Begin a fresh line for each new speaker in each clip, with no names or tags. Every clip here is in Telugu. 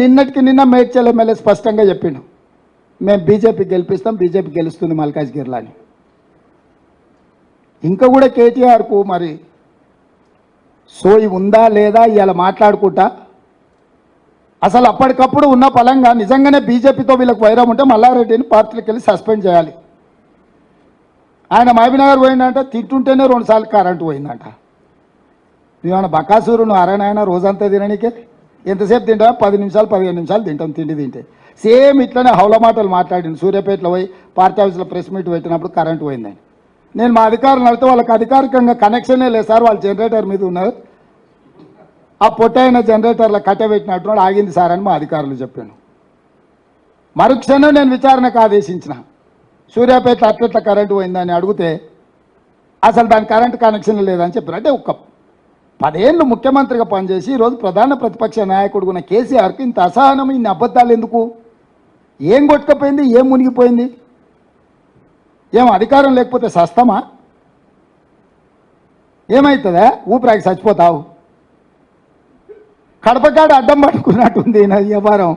నిన్నటికి నిన్న మేడ్చల్ ఎమ్మెల్యే స్పష్టంగా చెప్పిండు, మేము బీజేపీ గెలిపిస్తాం, బీజేపీ గెలుస్తుంది మల్కాజ్గిరిలో అని. ఇంకా కూడా కేటీఆర్కు మరి సోయి ఉందా లేదా ఇలా మాట్లాడుకుంటా అసలు అప్పటికప్పుడు ఉన్న పలంగా నిజంగానే బీజేపీతో వీళ్ళకి వైరం ఉంటే మల్లారెడ్డిని పార్టీలకు వెళ్ళి సస్పెండ్ చేయాలి. ఆయన మహబూబ్నగర్ పోయిందంట, తింటుంటేనే 2 సార్లు కరెంటు పోయిందంట. నువ్వేమన్నా బకాసూరు నువ్వు అరణాయన రోజంతా తిననీకే? ఎంతసేపు తింటా? 10 నిమిషాలు 15 నిమిషాలు తింటాం తిండి తింటే. సేమ్ ఇట్లనే హౌల మాటలు మాట్లాడింది. సూర్యాపేటలో పోయి పార్టీ ఆఫీస్లో ప్రెస్ మీట్ పెట్టినప్పుడు కరెంటు పోయిందని. నేను మా అధికారులు అడిగితే వాళ్ళకి అధికారికంగా కనెక్షనే లేదు సార్, వాళ్ళు జనరేటర్ మీద ఉన్నారు, ఆ పొట్టైన జనరేటర్లో కట్టబెట్టినట్టు ఆగింది సార్ అని మా అధికారులు చెప్పాను. మరుక్షణం నేను విచారణకు ఆదేశించిన. సూర్యాపేట అట్లట్ల కరెంటు పోయిందని అడిగితే అసలు దాని కరెంటు కనెక్షన్ లేదని చెప్పారు. అంటే ఒక 10 ఏళ్ళు ముఖ్యమంత్రిగా పనిచేసి ఈరోజు ప్రధాన ప్రతిపక్ష నాయకుడు ఉన్న కేసీఆర్కి ఇంత అసహనం, ఇన్ని అబద్ధాలు ఎందుకు? ఏం కొట్టుకపోయింది? ఏం మునిగిపోయింది? ఏం అధికారం లేకపోతే సస్తమా? ఏమవుతుందా? ఊపిరాకి చచ్చిపోతావు. కడపకాడ అడ్డం పట్టుకున్నట్టుంది నా వ్యవహారం.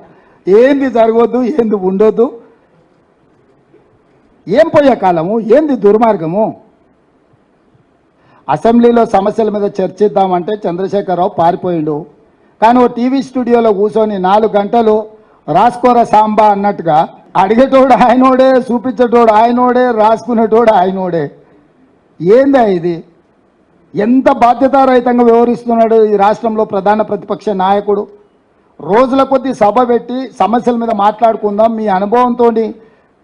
ఏంది జరగవద్దు, ఏంది ఉండొద్దు, ఏం పోయే కాలము, ఏంది దుర్మార్గము? అసెంబ్లీలో సమస్యల మీద చర్చిద్దామంటే చంద్రశేఖరరావు పారిపోయిండు. కానీ ఓ టీవీ స్టూడియోలో కూర్చొని 4 గంటలు రాసుకోరా సాంబా అన్నట్టుగా అడిగేటోడు ఆయనోడే, చూపించేటోడు ఆయనోడే, రాసుకునేటోడు ఆయనోడే. ఏందా ఇది? ఎంత బాధ్యతారహితంగా వ్యవహరిస్తున్నాడు ఈ రాష్ట్రంలో ప్రధాన ప్రతిపక్ష నాయకుడు. రోజుల కొద్దీ సభ పెట్టి సమస్యల మీద మాట్లాడుకుందాం, మీ అనుభవంతో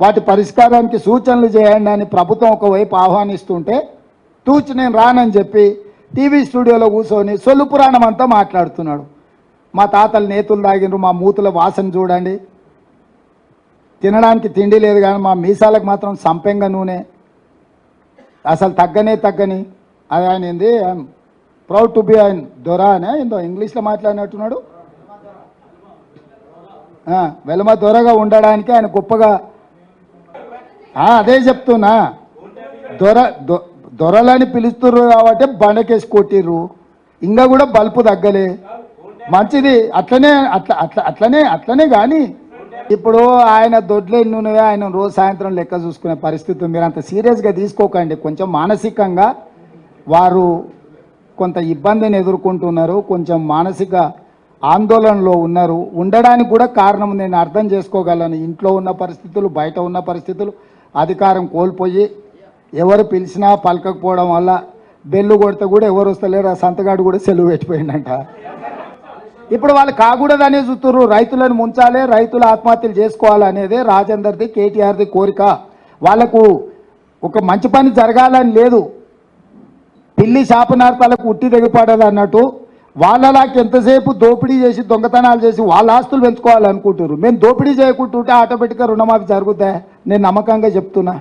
వాటి పరిష్కారానికి సూచనలు చేయండి అని ప్రభుత్వం ఒకవైపు ఆహ్వానిస్తుంటే తూచి నేను రానని చెప్పి టీవీ స్టూడియోలో కూర్చొని సొల్లు పురాణం అంతా మాట్లాడుతున్నాడు. మా తాతలు నేతులు తాగినరు, మా మూతుల వాసన చూడండి, తినడానికి తిండి లేదు కానీ మా మీసాలకు మాత్రం సంపెంగ నూనె, అసలు తగ్గని అది ఆయన ఏంది, ఐఎమ్ ప్రౌడ్ టు బి ఆయన దొరా అనే ఏందో ఇంగ్లీష్లో మాట్లాడినట్టున్నాడు. వెలమ దొరగా ఉండడానికి ఆయన గొప్పగా, అదే చెప్తున్నా, దొరలని పిలుస్తుర్రు కాబట్టి బండకేసి కొట్టిర్రు, ఇంకా కూడా బల్పు తగ్గలే. మంచిది, అట్లనే కానీ ఇప్పుడు ఆయన దొడ్లే నూనె ఆయన రోజు సాయంత్రం లెక్క చూసుకునే పరిస్థితి మీరు అంత సీరియస్గా తీసుకోకండి. కొంచెం మానసికంగా వారు కొంత ఇబ్బందిని ఎదుర్కొంటున్నారు, కొంచెం మానసిక ఆందోళనలో ఉన్నారు. ఉండడానికి కూడా కారణం నేను అర్థం చేసుకోగలను. ఇంట్లో ఉన్న పరిస్థితులు, బయట ఉన్న పరిస్థితులు, అధికారం కోల్పోయి ఎవరు పిలిచినా పలకకపోవడం వల్ల బెల్లు కొడితే కూడా ఎవరు వస్తలేరు. ఆ సంతగాడు కూడా సెలవు పెట్టిపోయిందంట. ఇప్పుడు వాళ్ళు కాకూడదనే చూస్తున్నారు. రైతులను ముంచాలి, రైతులు ఆత్మహత్యలు చేసుకోవాలనేదే రాజేందర్ది, కేటీఆర్ది కోరిక. వాళ్లకు ఒక మంచి పని జరగాలని లేదు. పిల్లి శాపనార్థాలకు ఉట్టి తెగిపడదు అన్నట్టు వాళ్ళలాకి ఎంతసేపు దోపిడీ చేసి దొంగతనాలు చేసి వాళ్ళ ఆస్తులు పెంచుకోవాలనుకుంటున్నారు. మేము దోపిడీ చేయకుంటుంటే ఆటోమేటిక్గా రుణమాఫీ జరుగుతాయి. నేను నమ్మకంగా చెప్తున్నా.